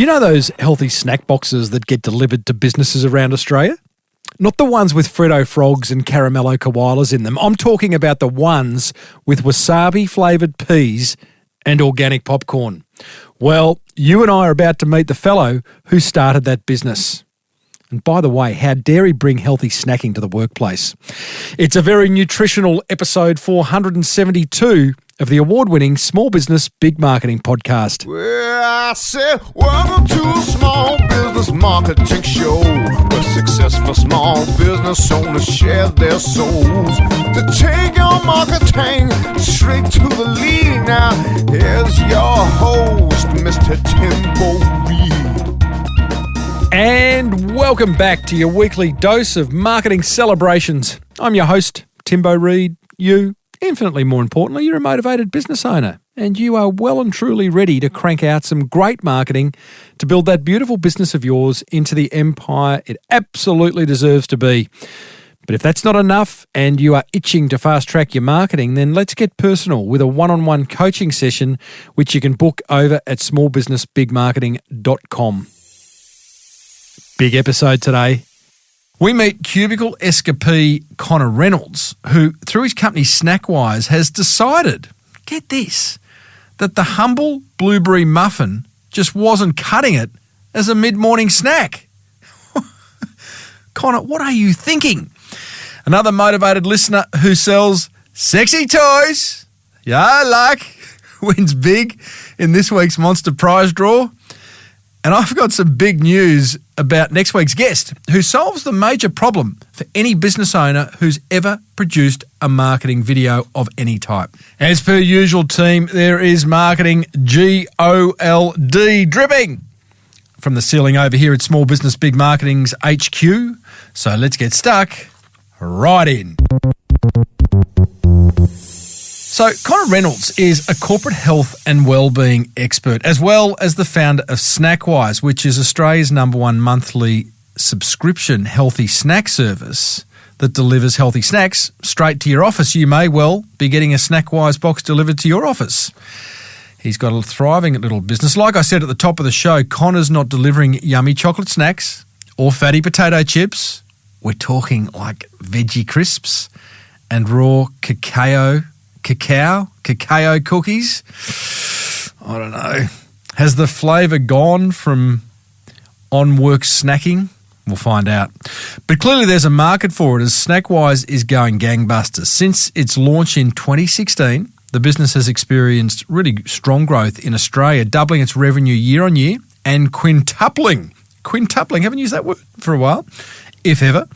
You know those healthy snack boxes that get delivered to businesses around Australia? Not the ones with Freddo frogs and Caramello Koalas in them. I'm talking about the ones with wasabi-flavoured peas and organic popcorn. Well, you and I are about to meet the fellow who started that business. And by the way, how dare he bring healthy snacking to the workplace? It's a very nutritional episode 472 of the award-winning Small Business Big Marketing podcast. Well, I said, welcome to a small business marketing show where successful small business owners share their souls to take your marketing straight to the lead. Now, here's your host, Mr. Timbo Reid. And welcome back to your weekly dose of marketing celebrations. I'm your host, Timbo Reid. You, infinitely more importantly, you're a motivated business owner and you are well and truly ready to crank out some great marketing to build that beautiful business of yours into the empire it absolutely deserves to be. But if that's not enough and you are itching to fast-track your marketing, then let's get personal with a one-on-one coaching session which you can book over at smallbusinessbigmarketing.com. Big episode today. We meet cubicle escapee Conor Reynolds, who, through his company SnackWize, has decided, get this, that the humble blueberry muffin just wasn't cutting it as a mid-morning snack. Conor, what are you thinking? Another motivated listener who sells sexy toys, wins big in this week's Monster Prize draw. And I've got some big news about next week's guest who solves the major problem for any business owner who's ever produced a marketing video of any type. As per usual, team, there is marketing GOLD dripping from the ceiling over here at Small Business Big Marketing's HQ. So let's get stuck right in. So Conor Reynolds is a corporate health and wellbeing expert, as well as the founder of SnackWize, which is Australia's #1 monthly subscription healthy snack service that delivers healthy snacks straight to your office. You may well be getting a SnackWize box delivered to your office. He's got a thriving little business. Like I said at the top of the show, Conor's not delivering yummy chocolate snacks or fatty potato chips. We're talking like Veggie crisps and raw cacao cookies. I don't know. Has the flavour gone from on-work snacking? We'll find out. But clearly there's a market for it as SnackWize is going gangbusters. Since its launch in 2016, the business has experienced really strong growth in Australia, doubling its revenue year on year and quintupling, haven't used that word for a while, if ever,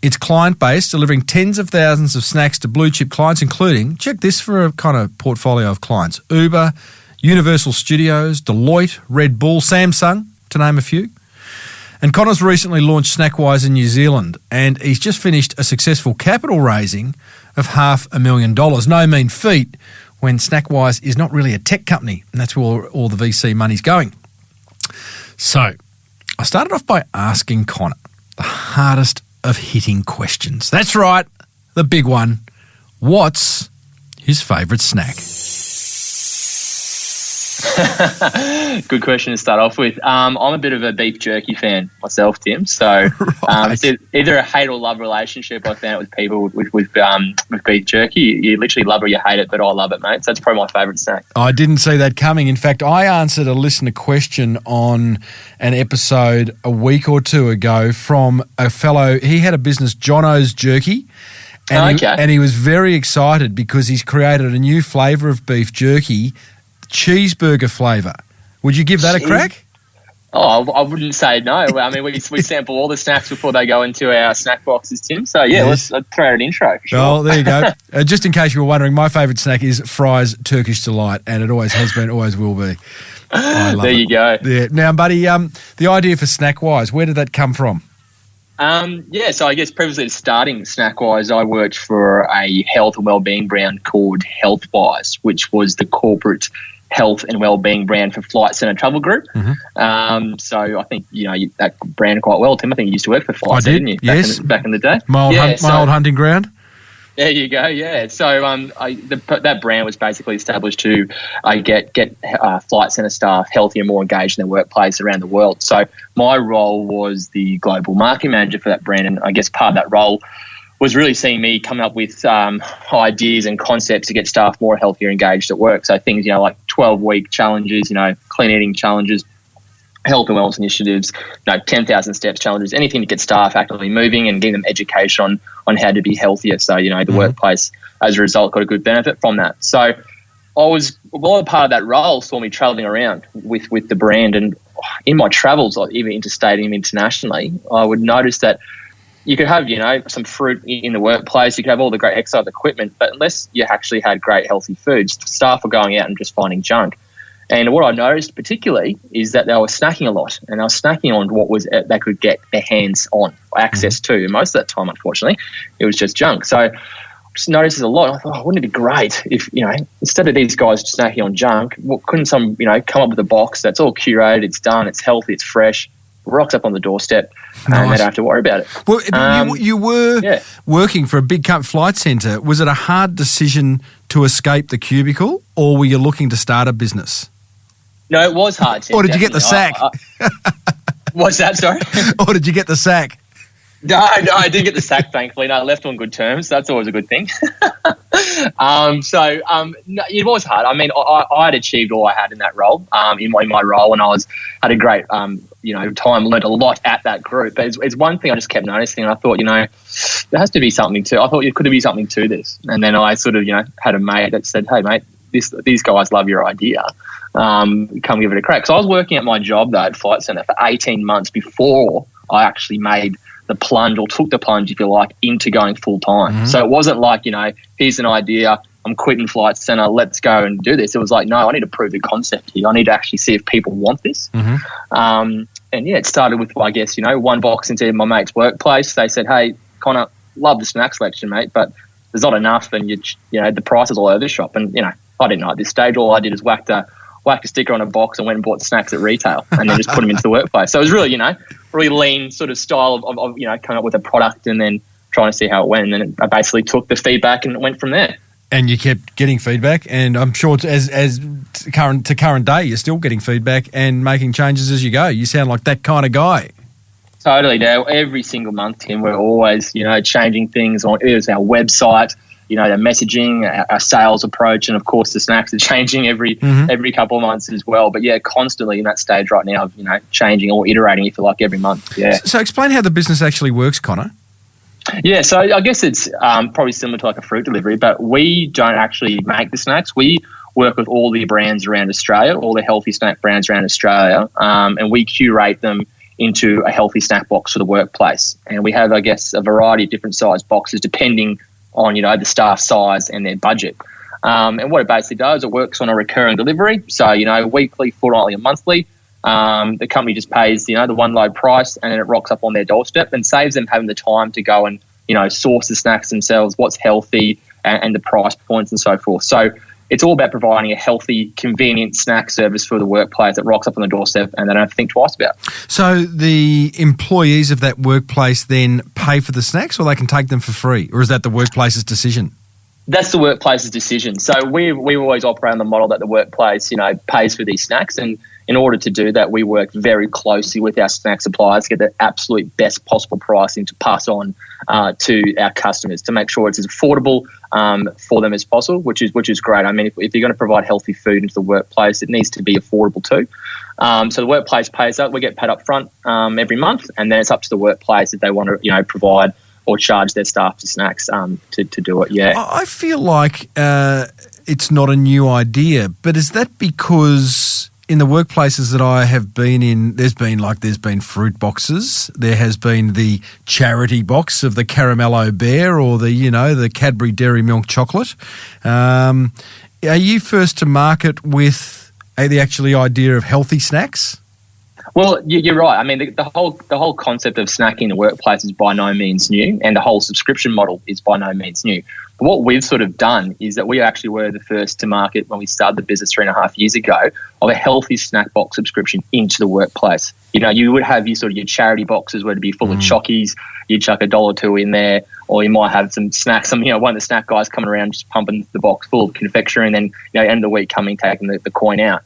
its client base, delivering tens of thousands of snacks to blue-chip clients, including, check this for a kind of portfolio of clients, Uber, Universal Studios, Deloitte, Red Bull, Samsung, to name a few. And Conor's recently launched SnackWize in New Zealand, and he's just finished a successful capital raising of $500,000. No mean feat when SnackWize is not really a tech company, and that's where all the VC money's going. So I started off by asking Conor the hardest of hitting questions. That's right, the big one. What's his favourite snack? Good question to start off with. I'm a bit of a beef jerky fan myself, Tim. So Right. it's either a hate or love relationship. I found it with people with beef jerky. You literally love it or you hate it, but I love it, mate. So that's probably my favourite snack. I didn't see that coming. In fact, I answered a listener question on an episode a week or two ago from a fellow. He had a business, Jono's Jerky. And he was very excited because he's created a new flavour of beef jerky, cheeseburger flavour. Would you give that a crack? Oh, I wouldn't say no. I mean, we sample all the snacks before they go into our snack boxes, Tim. So, yeah, let's throw out an intro for sure. Well, there you go. Just in case you were wondering, my favourite snack is Fry's Turkish Delight, and it always has been, always will be. I love there you go. Yeah. Now, buddy, the idea for SnackWize, where did that come from? So I guess previously to starting SnackWize, I worked for a health and wellbeing brand called HealthWise, which was the corporate health and wellbeing brand for Flight Centre Travel Group. Mm-hmm. So I think you know that brand quite well, Tim. I think you used to work for Flight Centre, didn't you? Yes. Back in the day. My old hunting ground. There you go. Yeah. So that brand was basically established to get flight centre staff healthier, more engaged in their workplace around the world. So my role was the global marketing manager for that brand, and I guess part of that role was really seeing me come up with ideas and concepts to get staff more healthier, engaged at work. So things, like 12-week challenges, clean eating challenges, health and wellness initiatives, 10,000 steps challenges, anything to get staff actively moving and getting them education on how to be healthier. So, the workplace, as a result, got a good benefit from that. So part of that role saw me traveling around with the brand. And in my travels, like even interstate and internationally, I would notice that you could have, some fruit in the workplace. You could have all the great exercise equipment, but unless you actually had great healthy foods, staff were going out and just finding junk. And what I noticed particularly is that they were snacking a lot, and they were snacking on what was they could get their hands on, access to. And most of that time, unfortunately, it was just junk. So I just noticed a lot. I thought, wouldn't it be great if, instead of these guys snacking on junk, couldn't some, come up with a box that's all curated, it's done, it's healthy, it's fresh, rocks up on the doorstep, and they don't have to worry about it. Well, you were working for a big flight centre. Was it a hard decision to escape the cubicle, or were you looking to start a business? No, it was hard. Tim, or did you get the sack? What's that, sorry? Or did you get the sack? No, I didn't get the sack, thankfully. No, I left on good terms. That's always a good thing. No, it was hard. I mean, I had achieved all I had in that role, in my role, and had a great, time, learned a lot at that group. But it's one thing I just kept noticing, and I thought, there has to be something to. I thought there could be something to this. And then I sort of, had a mate that said, "Hey, mate, these guys love your idea. Come give it a crack." So I was working at my job though at Flight Centre for 18 months before I actually made the plunge, or took the plunge, if you like, into going full time. Mm-hmm. So it wasn't like, here's an idea, I'm quitting Flight Centre, let's go and do this. It was like, no, I need to prove the concept here. I need to actually see if people want this. Mm-hmm. It started with, I guess, one box into my mate's workplace. They said, "Hey, Connor, love the snack selection, mate, but there's not enough, and the price is all over the shop." And I didn't know at this stage. All I did is whacked a sticker on a box and went and bought snacks at retail, and then just put them into the workplace. So it was really, really lean sort of style of coming up with a product and then trying to see how it went. And then I basically took the feedback and it went from there. And you kept getting feedback, and I'm sure as current day, you're still getting feedback and making changes as you go. You sound like that kind of guy. Totally, Dale. Every single month, Tim, we're always, changing things on our website, the messaging, our sales approach, and of course the snacks are changing every couple of months as well. But yeah, constantly in that stage right now of, changing or iterating, if you like, every month. Yeah. So explain how the business actually works, Connor. Yeah, so I guess it's probably similar to like a fruit delivery, but we don't actually make the snacks. We work with all the brands around Australia, all the healthy snack brands around Australia, and we curate them into a healthy snack box for the workplace. And we have, I guess, a variety of different size boxes depending on, the staff size and their budget. And what it basically does, it works on a recurring delivery. So, weekly, fortnightly and monthly. The company just pays, the one low price, and then it rocks up on their doorstep and saves them having the time to go and, source the snacks themselves, what's healthy and the price points and so forth. So it's all about providing a healthy, convenient snack service for the workplace that rocks up on the doorstep and they don't have to think twice about. So the employees of that workplace then pay for the snacks, or they can take them for free? Or is that the workplace's decision? That's the workplace's decision. So we always operate on the model that the workplace, pays for these snacks. And in order to do that, we work very closely with our snack suppliers to get the absolute best possible pricing to pass on to our customers to make sure it's as affordable for them as possible, which is great. I mean, if you're going to provide healthy food into the workplace, it needs to be affordable too. So the workplace pays up. We get paid up front every month, and then it's up to the workplace if they want to, provide or charge their staff for snacks to do it. Yeah, I feel like it's not a new idea, but is that because in the workplaces that I have been in, there's been fruit boxes. There has been the charity box of the Caramello bear or the Cadbury Dairy Milk chocolate. Are you first to market with the actually idea of healthy snacks? Well, you're right. I mean, the whole concept of snacking in the workplace is by no means new, and the whole subscription model is by no means new. But what we've sort of done is that we actually were the first to market when we started the business 3.5 years ago of a healthy snack box subscription into the workplace. You would have your charity boxes where it'd be full of chockies. You'd chuck $1 or $2 in there. or you might have some snacks. One of the snack guys coming around just pumping the box full of confectionery, and then end of the week taking the coin out.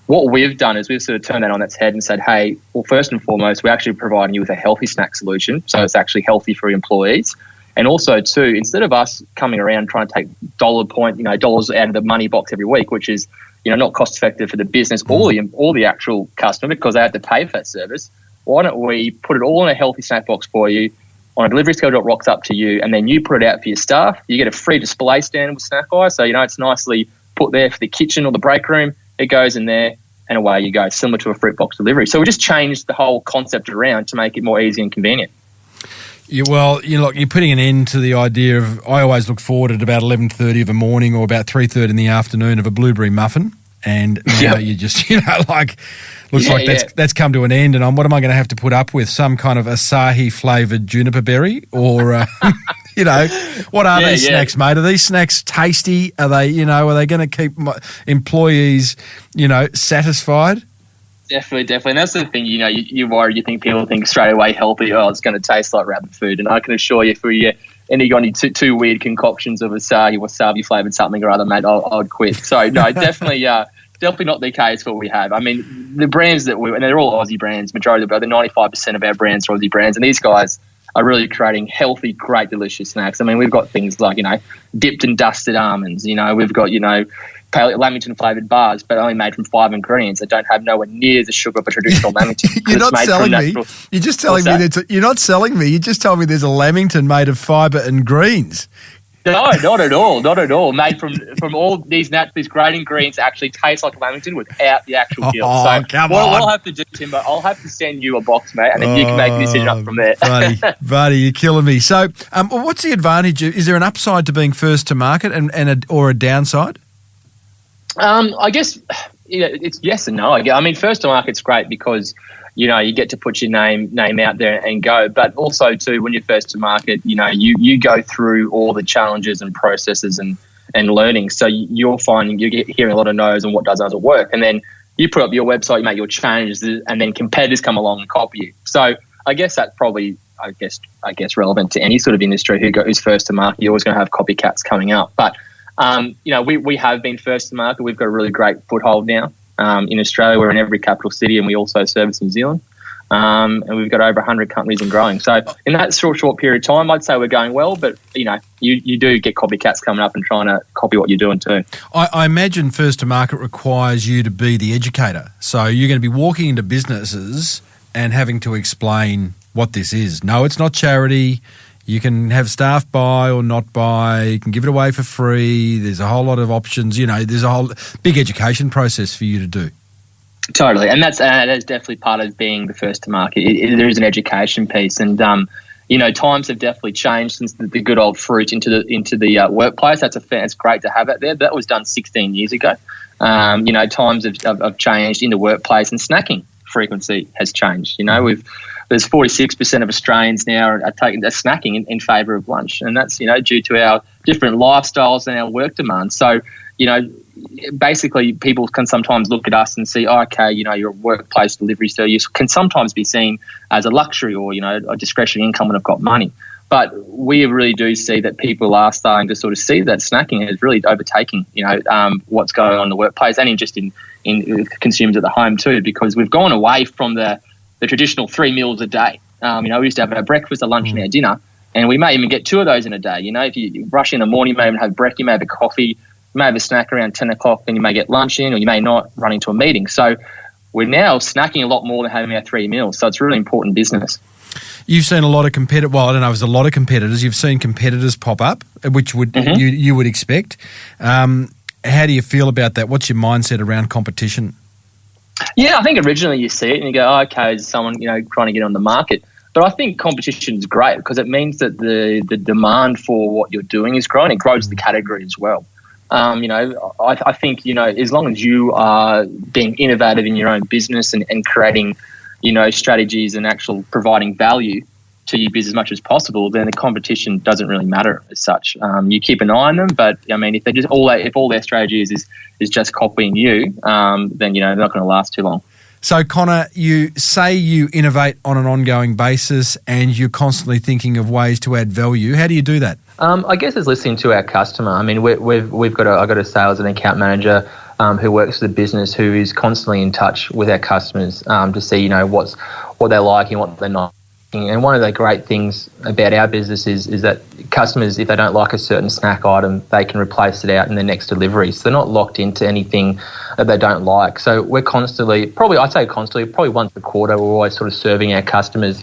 What we've done is we've sort of turned that on its head and said, hey, well, first and foremost, we're actually providing you with a healthy snack solution, so it's actually healthy for employees. And also, too, instead of us coming around trying to take dollars out of the money box every week, which is not cost effective for the business or the actual customer because they have to pay for that service, why don't we put it all in a healthy snack box for you on a delivery schedule that rocks up to you, and then you put it out for your staff. You get a free display stand with SnackWize, so it's nicely put there for the kitchen or the break room. It goes in there, and away you go, similar to a fruit box delivery. So we just changed the whole concept around to make it more easy and convenient. You're putting an end to the idea of, I always look forward at about 11:30 of a morning or about 3:30 in the afternoon of a blueberry muffin, and now you just, that's come to an end, and what am I going to have to put up with? Some kind of Asahi-flavoured juniper berry or, what are these snacks, mate? Are these snacks tasty? Are they going to keep my employees, satisfied? Definitely. And that's the thing, you worry, you think people think straight away healthy, it's going to taste like rabbit food. And I can assure you, for any two weird concoctions of wasabi-flavoured something or other, mate, I'd quit. So, no, definitely not the case for what we have. I mean, the brands and they're all Aussie brands, majority of the 95% of our brands are Aussie brands. And these guys are really creating healthy, great, delicious snacks. I mean, we've got things like, dipped and dusted almonds. We've got, Lamington flavoured bars, but only made from 5 ingredients that don't have nowhere near the sugar of a traditional Lamington. You're not selling me. You're just telling me that you're not selling me. You just told me there's a Lamington made of fibre and greens. No, not at all. Not at all. Made from all these great ingredients actually taste like Lamington without the actual guilt. So come what on. I'll have to do, Timber, I'll have to send you a box, mate, and then you can make a decision up from there. buddy, you're killing me. So what's the advantage? Is there an upside to being first to market or a downside? I guess it's yes and no. I mean, first to market's great because you get to put your name out there and go. But also too, when you're first to market, you go through all the challenges and processes and learning. So you're finding you get hearing a lot of no's and what doesn't work, and then you put up your website, you make your changes, and then competitors come along and copy you. So I guess that's probably I guess relevant to any sort of industry who's first to market. You're always going to have copycats coming up, but we have been first to market. We've got a really great foothold now in Australia. We're in every capital city, and we also service New Zealand. And we've got over 100 companies and growing. So in that short period of time, I'd say we're going well. But you do get copycats coming up and trying to copy what you're doing too. I imagine first to market requires you to be the educator. So you're going to be walking into businesses and having to explain what this is. No, it's not charity. You can have staff buy or not buy. You can give it away for free. There's a whole lot of options. There's a whole big education process for you to do. Totally, and that's definitely part of being the first to market. There is an education piece, and times have definitely changed since the good old fruit into the workplace. It's great to have it there. That was done 16 years ago. Times have changed in the workplace, and snacking frequency has changed. There's 46% of Australians now are snacking in favour of lunch, and that's due to our different lifestyles and our work demands. So basically people can sometimes look at us and see, you're a workplace delivery, so you can sometimes be seen as a luxury or a discretionary income when I've got money. But we really do see that people are starting to sort of see that snacking is really overtaking what's going on in the workplace and in consumers at the home too, because we've gone away from the traditional 3 meals a day. We used to have our breakfast, a lunch, and our dinner, and we may even get 2 of those in a day. If you rush in the morning, you may even have breakfast, you may have a coffee, you may have a snack around 10 o'clock, then you may get lunch in, or you may not, run into a meeting. So we're now snacking a lot more than having our 3 meals. So it's really important business. You've seen a lot of competitors. Well, I don't know if there's a lot of competitors. You've seen competitors pop up, which would you would expect. How do you feel about that? What's your mindset around competition? Yeah, I think originally you see it and you go, is someone trying to get on the market? But I think competition is great because it means that the demand for what you're doing is growing. It grows the category as well. I think as long as you are being innovative in your own business and creating strategies and actual providing value to your business as much as possible, then the competition doesn't really matter as such. You keep an eye on them, but I mean, if all their strategy is just copying you, then they're not going to last too long. So, Conor, you say you innovate on an ongoing basis and you're constantly thinking of ways to add value. How do you do that? I guess it's listening to our customer. I mean, I've got a sales and account manager who works for the business who is constantly in touch with our customers to see, what they're liking, what they're not. And one of the great things about our business is that customers, if they don't like a certain snack item, they can replace it out in the next delivery. So they're not locked into anything that they don't like. So we're constantly, probably once a quarter, we're always sort of surveying our customers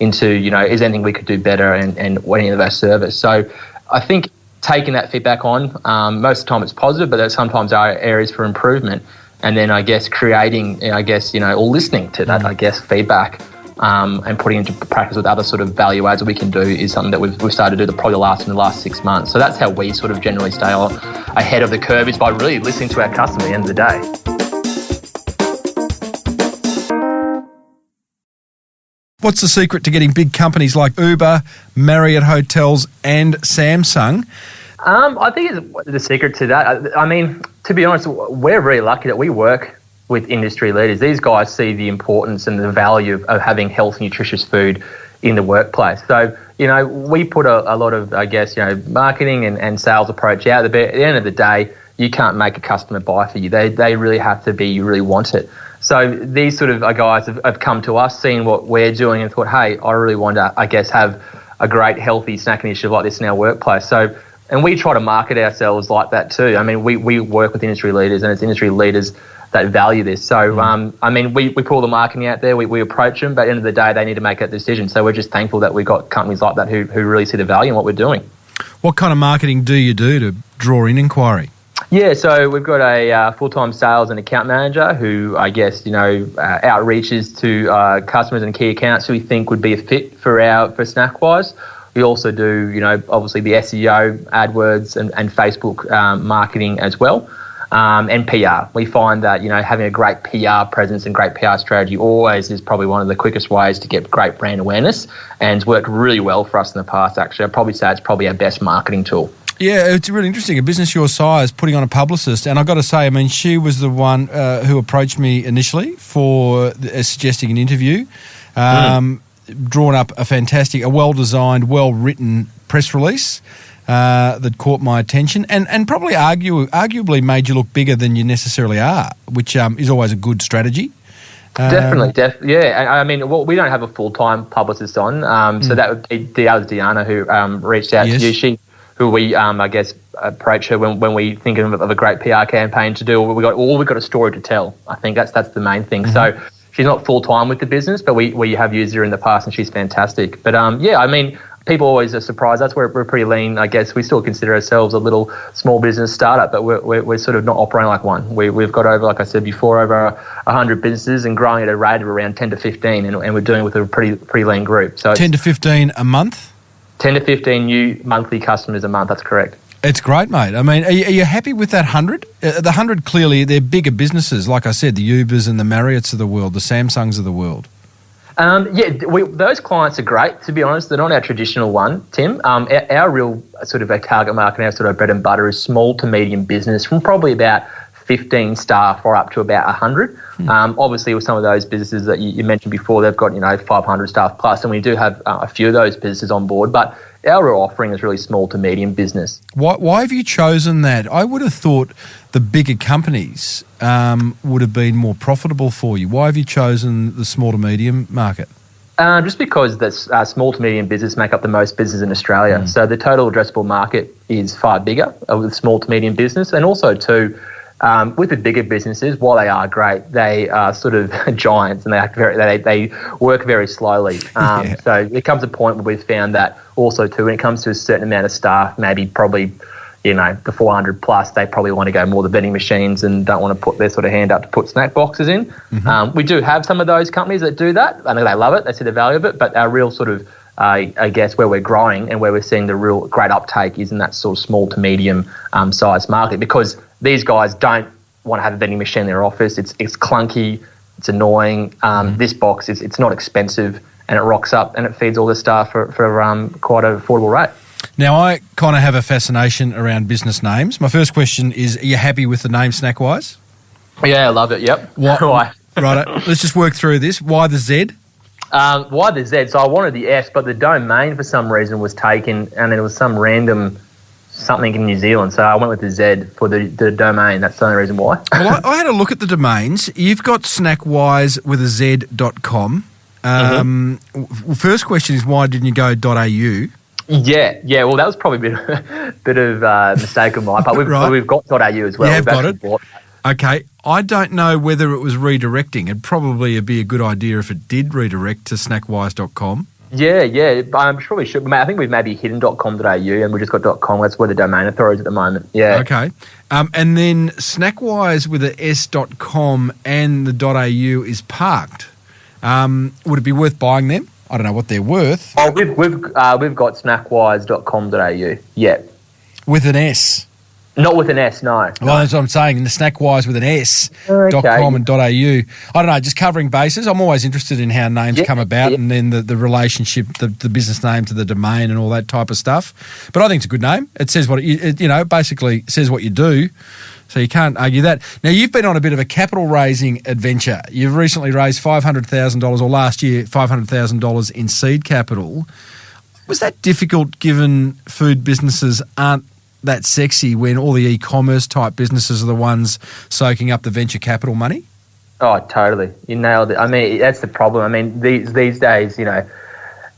into, is anything we could do better and any of our service. So I think taking that feedback on, most of the time it's positive, but there sometimes are areas for improvement. And then I guess creating, or listening to that, feedback and putting into practice with other sort of value adds that we can do is something that we've started to do in the last 6 months. So that's how we sort of generally stay ahead of the curve, is by really listening to our customer at the end of the day. What's the secret to getting big companies like Uber, Marriott Hotels and Samsung? I think the secret to that, I mean, to be honest, we're very lucky that we work with industry leaders. These guys see the importance and the value of having health, nutritious food in the workplace. So, we put a lot of, marketing and sales approach out there. But at the end of the day, you can't make a customer buy for you. They really have to be, you really want it. So these sort of guys have come to us, seen what we're doing and thought, hey, I really want to, have a great healthy snack initiative like this in our workplace. So, and we try to market ourselves like that too. I mean, we work with industry leaders, and it's industry leaders that value this. So, we put all the marketing out there, we approach them, but at the end of the day, they need to make that decision. So we're just thankful that we've got companies like that who really see the value in what we're doing. What kind of marketing do you do to draw in inquiry? Yeah, so we've got a full-time sales and account manager who, outreaches to customers and key accounts who we think would be a fit for SnackWize. We also do, obviously the SEO, AdWords and Facebook marketing as well, and PR. We find that, having a great PR presence and great PR strategy always is probably one of the quickest ways to get great brand awareness, and it's worked really well for us in the past, actually. I'd probably say it's probably our best marketing tool. Yeah, it's really interesting. A business your size putting on a publicist, and I've got to say, she was the one who approached me initially for suggesting an interview. Drawn up a well-designed, well-written press release that caught my attention and probably arguably made you look bigger than you necessarily are, which is always a good strategy. Definitely. Yeah. We don't have a full-time publicist on, so that would be Deanna who reached out to you. Who we, approach her when we think of a great PR campaign to do. We've got a story to tell. I think that's the main thing. Mm-hmm. So she's not full-time with the business, but we have used her in the past and she's fantastic. But, people always are surprised. That's where we're pretty lean. I guess we still consider ourselves a little small business startup, but we're sort of not operating like one. We've got over, like I said before, over 100 businesses and growing at a rate of around 10 to 15, and we're doing it with a pretty lean group. So 10 to 15 a month? 10 to 15 new monthly customers a month, that's correct. It's great, mate. Are you happy with that 100? The 100, clearly, they're bigger businesses. Like I said, the Ubers and the Marriotts of the world, the Samsungs of the world. Those clients are great, to be honest. They're not our traditional one, Tim. Our real sort of a target market, our sort of bread and butter is small to medium business from probably about 15 staff or up to about 100. Obviously, with some of those businesses that you mentioned before, they've got 500 staff plus, and we do have a few of those businesses on board. But our real offering is really small to medium business. Why have you chosen that? I would have thought the bigger companies would have been more profitable for you. Why have you chosen the small to medium market? Just because that small to medium business make up the most business in Australia. So the total addressable market is far bigger with small to medium business, and also too. With the bigger businesses, while they are great, they are sort of giants and they work very slowly. So there comes a point where we've found that also too, when it comes to a certain amount of staff, maybe probably, the 400 plus, they probably want to go more the vending machines and don't want to put their sort of hand up to put snack boxes in. Mm-hmm. We do have some of those companies that do that. I know they love it, they see the value of it, but our real sort of where we're growing and where we're seeing the real great uptake is in that sort of small to medium size market, because these guys don't want to have a vending machine in their office. It's clunky, it's annoying. This box it's not expensive, and it rocks up and it feeds all the staff for quite an affordable rate. Now, I kind of have a fascination around business names. My first question is, are you happy with the name SnackWize? Yeah, I love it. Yep. Why? Right. Let's just work through this. Why the Z? Why the Z? So I wanted the S, but the domain for some reason was taken, and it was some random something in New Zealand. So I went with the Z for the domain. That's the only reason why. Well, I had a look at the domains. You've got SnackWize with a Z.com. First question is, why didn't you go .au? Yeah. Well, that was probably a bit of a mistake of mine, but we've got .au as well. You have got it. Okay. I don't know whether it was redirecting. It'd probably be a good idea if it did redirect to snackwize.com. Yeah. I'm sure we should. I think we've maybe hidden .com.au and we've just got .com. That's where the domain authority is at the moment. Yeah. Okay. And then SnackWize with a S.com and the .au is parked. Would it be worth buying them? I don't know what they're worth. Oh, we've got snackwize.com.au. Yeah. With an S. Not with an S, no. Well, that's what I'm saying. The SnackWize with an S.com and .au. I don't know, just covering bases. I'm always interested in how names come about and then the relationship, the business name to the domain and all that type of stuff. But I think it's a good name. It says what it basically says what you do. So you can't argue that. Now, you've been on a bit of a capital raising adventure. You've recently raised $500,000, or last year $500,000 in seed capital. Was that difficult given food businesses aren't that sexy when all the e-commerce type businesses are the ones soaking up the venture capital money? Oh, totally. You nailed it. I mean, that's the problem. I mean, these days,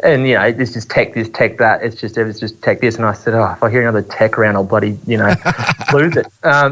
and, it's just tech this, tech that. It's just tech this. And I said, if I hear another tech around, I'll bloody, lose it.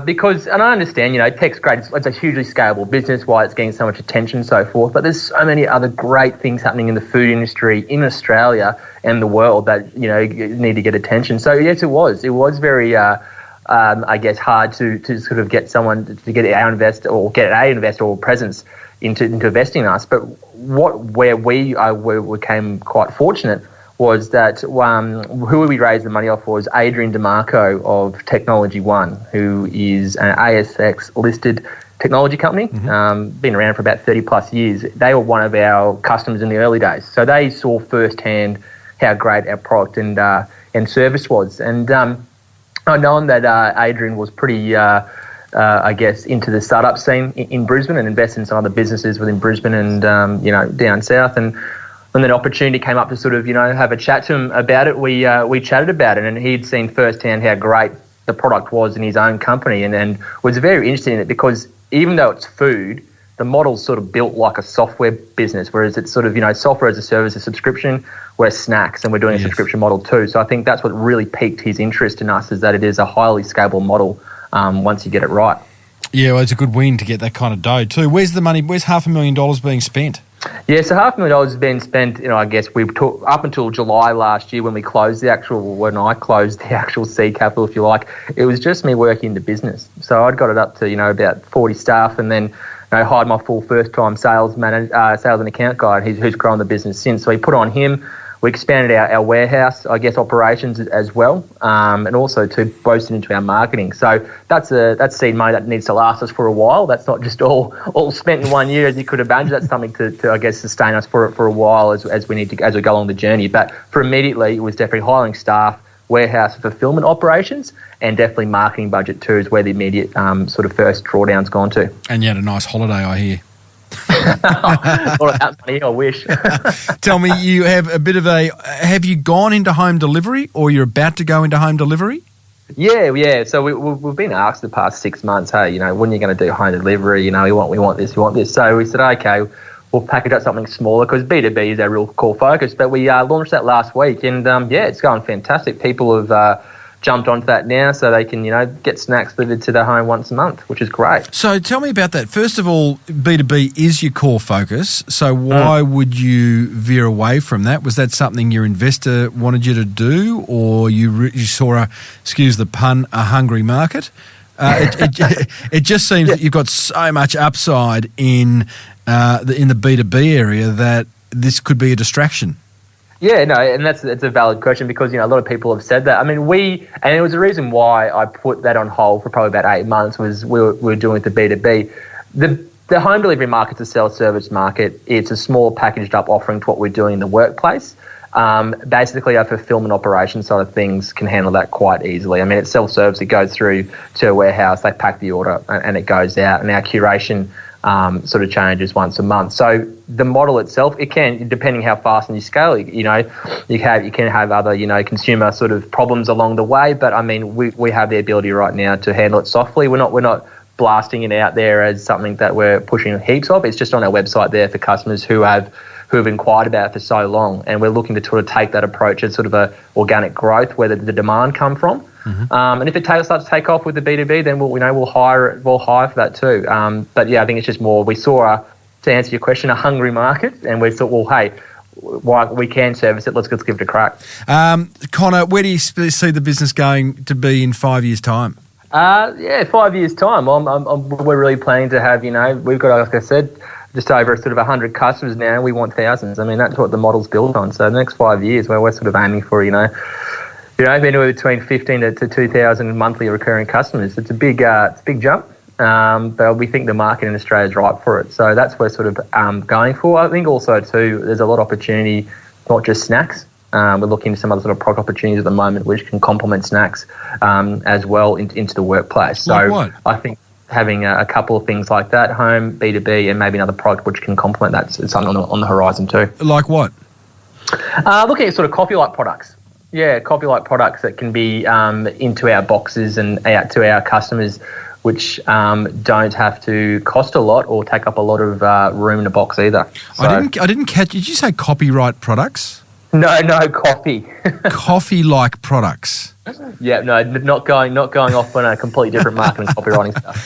Because, and I understand, tech's great. It's a hugely scalable business, why it's getting so much attention and so forth. But there's so many other great things happening in the food industry in Australia and the world that, need to get attention. So, yes, it was. It was very, I guess, hard to sort of get someone to get our investor or get an investor or presence into investing in us. But where we became quite fortunate was that who we raised the money off was Adrian DeMarco of Technology One, who is an ASX listed technology company, been around for about 30 plus years. They were one of our customers in the early days. So they saw firsthand how great our product and service was. And I'd known that Adrian was pretty I guess, into the startup scene in Brisbane and invest in some other businesses within Brisbane and, down south. And when that opportunity came up to sort of, have a chat to him about it, we chatted about it, and he'd seen firsthand how great the product was in his own company and was very interested in it because even though it's food, the model's sort of built like a software business, whereas it's sort of, software as a service, a subscription, we're snacks and we're doing a subscription model too. So I think that's what really piqued his interest in us, is that it is a highly scalable model once you get it right. Yeah, well, it's a good win to get that kind of dough too. Where's the money? Where's $500,000 being spent? Yeah, so $500,000 has been spent, I guess we took up until July last year when I closed the actual seed capital, if you like. It was just me working the business. So I'd got it up to, about 40 staff and then hired my full first-time sales and account guy who's grown the business since. So we put on him. We expanded our warehouse, I guess, operations as well, and also to boost it into our marketing. So that's seed money that needs to last us for a while. That's not just all spent in 1 year, as you could imagine. That's something to I guess, sustain us for a while as we go along the journey. But for immediately, it was definitely hiring staff, warehouse and fulfillment operations, and definitely marketing budget too is where the immediate sort of first drawdown's gone to. And you had a nice holiday, I hear. All of that money, I wish. Tell me, you have have you gone into home delivery or you're about to go into home delivery? Yeah. So we've been asked the past 6 months, hey, when are you going to do home delivery? We want this. So we said, okay, we'll package up something smaller because B2B is our real core focus. But we launched that last week and, it's going fantastic. People have jumped onto that now so they can, get snacks delivered to their home once a month, which is great. So tell me about that. First of all, B2B is your core focus. So why would you veer away from that? Was that something your investor wanted you to do, or you saw excuse the pun, a hungry market? It just seems that you've got so much upside in the B2B area that this could be a distraction. Yeah, no, and it's a valid question because, a lot of people have said that. I mean, and it was the reason why I put that on hold for probably about 8 months was we were doing the B2B. The home delivery market's a self-service market. It's a small packaged up offering to what we're doing in the workplace. Basically, our fulfillment operation side of things can handle that quite easily. I mean, it's self-service. It goes through to a warehouse. They pack the order and it goes out. And our curation sort of changes once a month. So the model itself, it can, depending how fast and you scale, you can have other, consumer sort of problems along the way. But I mean, we have the ability right now to handle it softly. We're not blasting it out there as something that we're pushing heaps of. It's just on our website there for customers who have inquired about it for so long, and we're looking to sort of take that approach as sort of a organic growth, where the demand come from. Mm-hmm. And if it starts to take off with the B2B, then we'll hire for that too. But yeah, I think it's just more, we saw, to answer your question, a hungry market, and we thought, well, hey, we can service it. Let's give it a crack. Conor, where do you see the business going to be in 5 years' time? 5 years' time. We're really planning to have, we've got, like I said, just over sort of 100 customers now. We want thousands. I mean, that's what the model's built on. So the next 5 years, we're sort of aiming for, anywhere between 15 to 2,000 monthly recurring customers. It's a big jump. But we think the market in Australia is right for it. So that's what we're sort of going for. I think also too, there's a lot of opportunity, not just snacks. We're looking at some other sort of product opportunities at the moment, which can complement snacks as well into the workplace. So like what? I think having a couple of things like that, home, B2B, and maybe another product which can complement that, is something on the horizon too. Like what? Looking at sort of coffee-like products. Yeah, coffee-like products that can be into our boxes and out to our customers, which don't have to cost a lot or take up a lot of room in a box either. So, I didn't catch. Did you say copyright products? No, coffee. Coffee-like products. Yeah, no, not going off on a completely different market and copywriting stuff.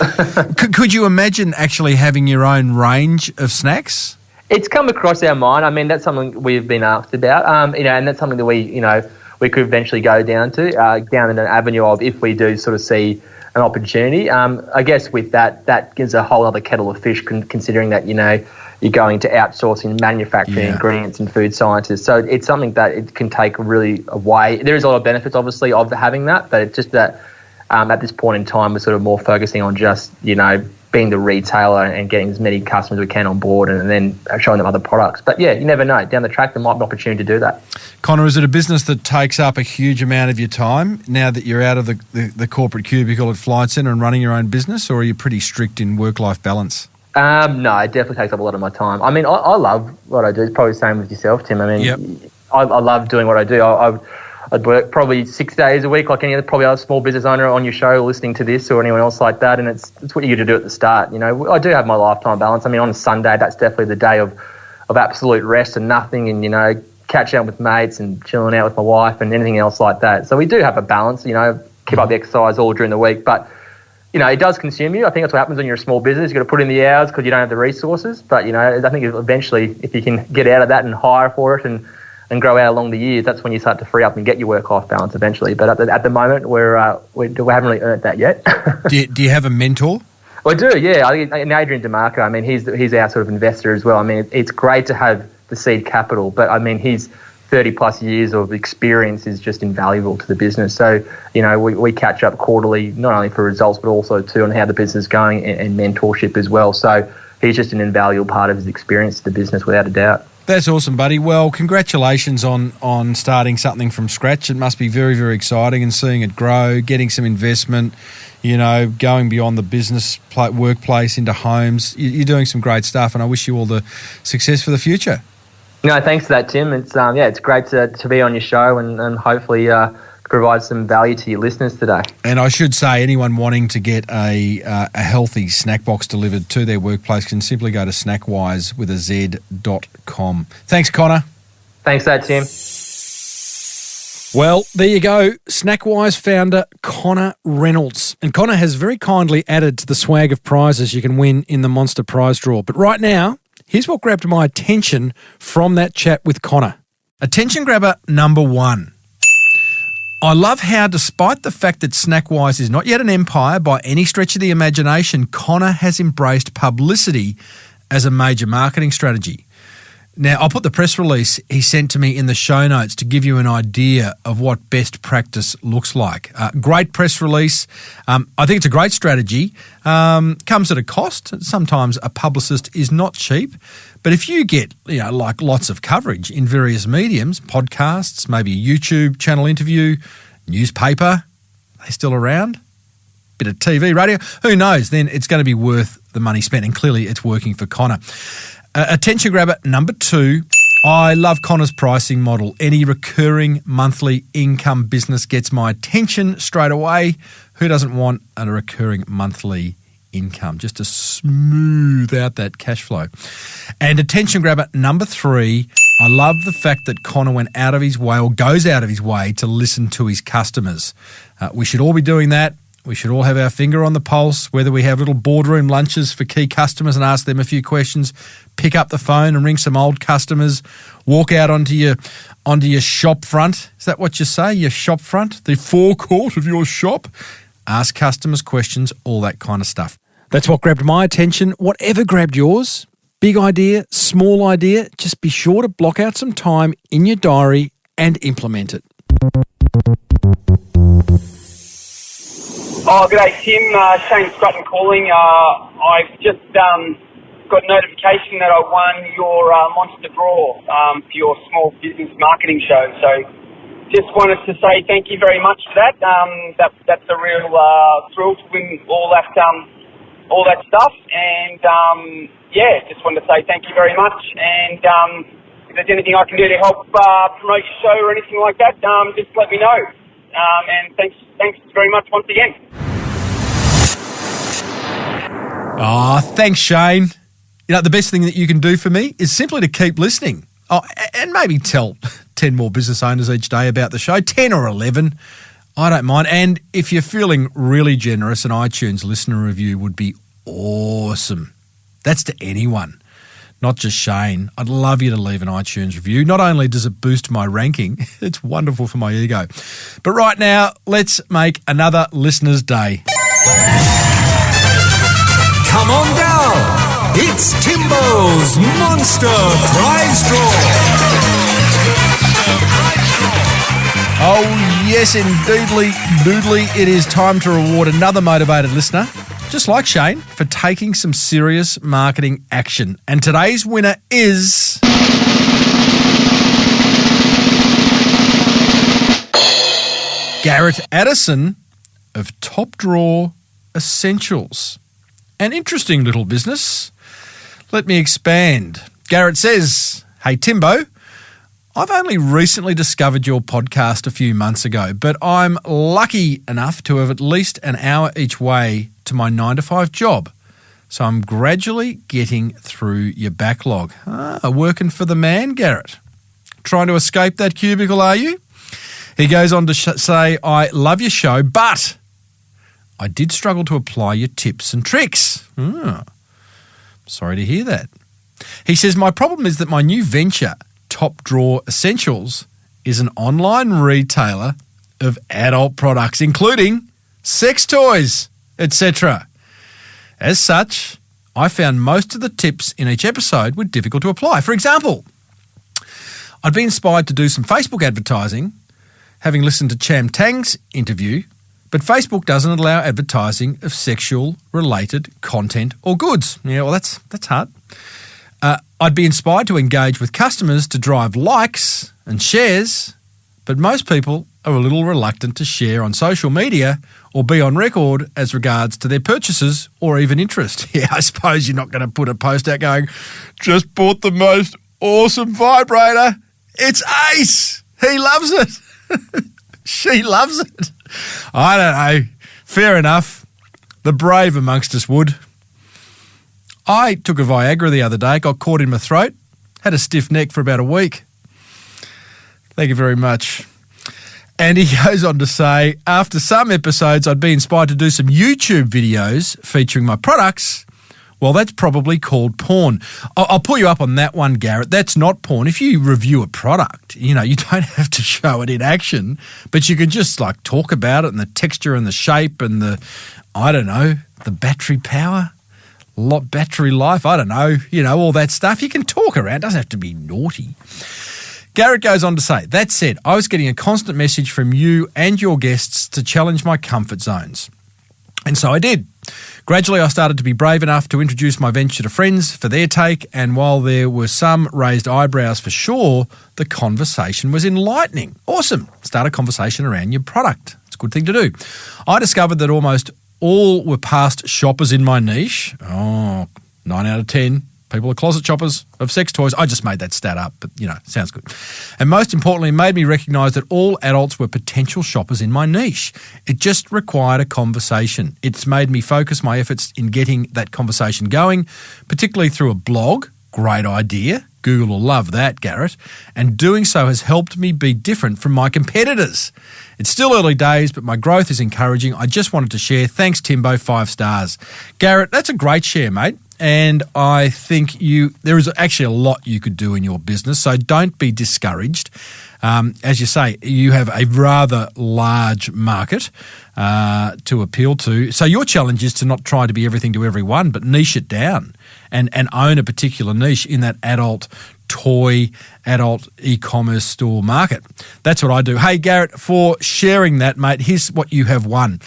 Could you imagine actually having your own range of snacks? It's come across our mind. I mean, that's something we've been asked about. And that's something that we could eventually go down in an avenue of, if we do sort of see an opportunity. I guess with that gives a whole other kettle of fish, considering that you're going to outsourcing manufacturing, ingredients, and food scientists. So it's something that it can take really away. There is a lot of benefits, obviously, of having that, but it's just that at this point in time, we're sort of more focusing on just, being the retailer and getting as many customers as we can on board, and then showing them other products. But yeah, you never know. Down the track, there might be an opportunity to do that. Conor, is it a business that takes up a huge amount of your time now that you're out of the corporate cubicle at Flight Centre and running your own business, or are you pretty strict in work-life balance? No, it definitely takes up a lot of my time. I mean, I love what I do. It's probably the same with yourself, Tim. I mean, I love doing what I do. I'd work probably 6 days a week, like any other probably other small business owner on your show listening to this, or anyone else like that. And it's what you get to do at the start. I do have my lifetime balance. I mean, on a Sunday, that's definitely the day of absolute rest and nothing, and catching up with mates and chilling out with my wife and anything else like that. So we do have a balance. Keep up the exercise all during the week, but it does consume you. I think that's what happens when you're a small business. You've got to put in the hours because you don't have the resources. But, I think eventually, if you can get out of that and hire for it and grow out along the years, that's when you start to free up and get your work-life balance eventually. But at the moment, we haven't really earned that yet. Do you have a mentor? I do, yeah. And Adrian DeMarco, I mean, he's our sort of investor as well. I mean, it's great to have the seed capital, but I mean, his 30-plus years of experience is just invaluable to the business. So, we catch up quarterly, not only for results, but also too on how the business is going and mentorship as well. So he's just an invaluable part of his experience to the business, without a doubt. That's awesome, buddy. Well, congratulations on starting something from scratch. It must be very, very exciting, and seeing it grow, getting some investment, going beyond the business workplace into homes. You're doing some great stuff, and I wish you all the success for the future. No, thanks for that, Tim. It's it's great to be on your show and hopefully provide some value to your listeners today. And I should say, anyone wanting to get a healthy snack box delivered to their workplace can simply go to SnackWize.com. Thanks, Conor. Thanks for that, Tim. Well, there you go. SnackWize founder Conor Reynolds. And Conor has very kindly added to the swag of prizes you can win in the Monster Prize Draw. But right now, here's what grabbed my attention from that chat with Conor. Attention grabber number 1. I love how, despite the fact that SnackWize is not yet an empire by any stretch of the imagination, Conor has embraced publicity as a major marketing strategy. Now, I'll put the press release he sent to me in the show notes to give you an idea of what best practice looks like. Great press release. I think it's a great strategy. Comes at a cost. Sometimes a publicist is not cheap. But if you get, like lots of coverage in various mediums, podcasts, maybe a YouTube channel interview, newspaper, are they still around? Bit of TV, radio, who knows? Then it's going to be worth the money spent. And clearly it's working for Conor. Attention grabber number 2. I love Conor's pricing model. Any recurring monthly income business gets my attention straight away. Who doesn't want a recurring monthly income just to smooth out that cash flow? And attention grabber number 3. I love the fact that Conor went out of his way or goes out of his way to listen to his customers. We should all be doing that. We should all have our finger on the pulse, whether we have little boardroom lunches for key customers and ask them a few questions, pick up the phone and ring some old customers, walk out onto your shop front. Is that what you say, your shop front? The forecourt of your shop? Ask customers questions, all that kind of stuff. That's what grabbed my attention. Whatever grabbed yours, big idea, small idea, just be sure to block out some time in your diary and implement it. Oh, g'day Tim, Shane Scrutton calling. I've just got notification that I won your Monster Draw for your small business marketing show. So just wanted to say thank you very much for that. That's a real thrill to win all that stuff. And just wanted to say thank you very much. And if there's anything I can do to help promote your show or anything like that, just let me know. And thanks very much once again. Oh, thanks, Shane. The best thing that you can do for me is simply to keep listening. Oh, and maybe tell 10 more business owners each day about the show, 10 or 11. I don't mind. And if you're feeling really generous, an iTunes listener review would be awesome. That's to anyone, not just Shane. I'd love you to leave an iTunes review. Not only does it boost my ranking, it's wonderful for my ego. But right now, let's make another listener's day. Come on down. It's Timbo's Monster Prize Draw. Oh, yes, indeedly, doodly. It is time to reward another motivated listener, just like Shane, for taking some serious marketing action. And today's winner is... Garrett Addison of Top Drawer Essentials. An interesting little business. Let me expand. Garrett says, "Hey Timbo, I've only recently discovered your podcast a few months ago, but I'm lucky enough to have at least an hour each way to my 9-to-5 job. So I'm gradually getting through your backlog." Working for the man, Garrett. Trying to escape that cubicle, are you? He goes on to say, "I love your show, but I did struggle to apply your tips and tricks." Sorry to hear that. He says, "My problem is that my new venture, Top Drawer Essentials, is an online retailer of adult products, including sex toys, etc. As such, I found most of the tips in each episode were difficult to apply. For example, I'd be inspired to do some Facebook advertising, having listened to Cham Tang's interview, but Facebook doesn't allow advertising of sexual-related content or goods." Yeah, well, that's hard. I'd be inspired to engage with customers to drive likes and shares, but most people are a little reluctant to share on social media or be on record as regards to their purchases or even interest. Yeah, I suppose you're not going to put a post out going, "Just bought the most awesome vibrator. It's ace. He loves it. She loves it." I don't know. Fair enough. The brave amongst us would. I took a Viagra the other day, got caught in my throat, had a stiff neck for about a week. Thank you very much. And he goes on to say, after some episodes, I'd be inspired to do some YouTube videos featuring my products. Well, that's probably called porn. I'll pull you up on that one, Garrett. That's not porn. If you review a product, you don't have to show it in action, but you can just talk about it and the texture and the shape and the battery power. lot battery life, I don't know, all that stuff. You can talk around, it doesn't have to be naughty. Garrett goes on to say, that said, I was getting a constant message from you and your guests to challenge my comfort zones. And so I did. Gradually, I started to be brave enough to introduce my venture to friends for their take, and while there were some raised eyebrows for sure, the conversation was enlightening. Awesome. Start a conversation around your product. It's a good thing to do. I discovered that almost all were past shoppers in my niche. 9 out of 10. People are closet shoppers of sex toys. I just made that stat up, but, sounds good. And most importantly, it made me recognise that all adults were potential shoppers in my niche. It just required a conversation. It's made me focus my efforts in getting that conversation going, particularly through a blog. Great idea. Google will love that, Garrett. And doing so has helped me be different from my competitors. It's still early days, but my growth is encouraging. I just wanted to share. Thanks, Timbo, 5 stars. Garrett, that's a great share, mate. And I think there is actually a lot you could do in your business, so don't be discouraged. As you say, you have a rather large market to appeal to. So your challenge is to not try to be everything to everyone, but niche it down and own a particular niche in that adult toy, adult e-commerce store market. That's what I do. Hey, Garrett, for sharing that, mate, here's what you have won.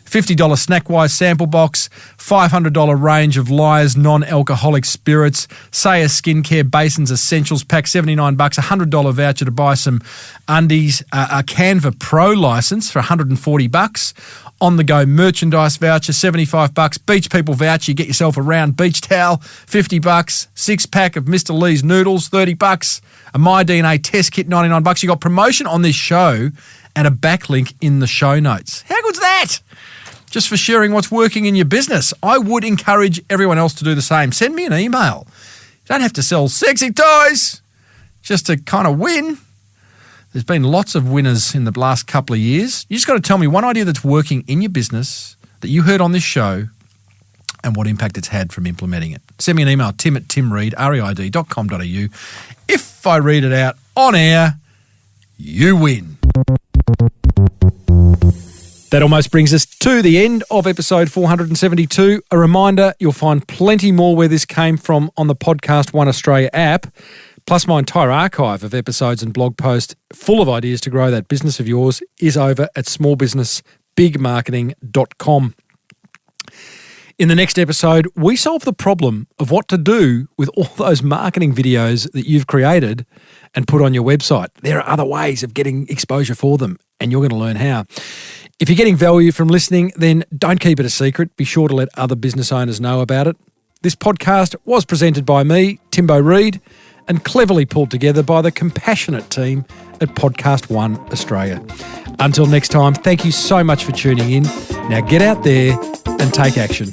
$50 SnackWize sample box, $500 range of Liars non-alcoholic spirits, Saya skincare basins essentials pack, $79, $100 voucher to buy some undies, a Canva Pro license for $140, on the go merchandise voucher, $75, Beach People voucher, you get yourself a round beach towel, $50, 6-pack of Mr. Lee's noodles, $30, a My DNA test kit, $99. You got promotion on this show and a backlink in the show notes. How good's that? Just for sharing what's working in your business. I would encourage everyone else to do the same. Send me an email. You don't have to sell sexy toys just to kind of win. There's been lots of winners in the last couple of years. You just got to tell me one idea that's working in your business that you heard on this show and what impact it's had from implementing it. Send me an email, tim@timreid, reid.com.au. If I read it out on air, you win. That almost brings us to the end of episode 472. A reminder, you'll find plenty more where this came from on the Podcast One Australia app, plus my entire archive of episodes and blog posts full of ideas to grow that business of yours is over at smallbusinessbigmarketing.com. In the next episode, we solve the problem of what to do with all those marketing videos that you've created and put on your website. There are other ways of getting exposure for them, and you're going to learn how. If you're getting value from listening, then don't keep it a secret. Be sure to let other business owners know about it. This podcast was presented by me, Timbo Reid, and cleverly pulled together by the compassionate team at Podcast One Australia. Until next time, thank you so much for tuning in. Now get out there and take action.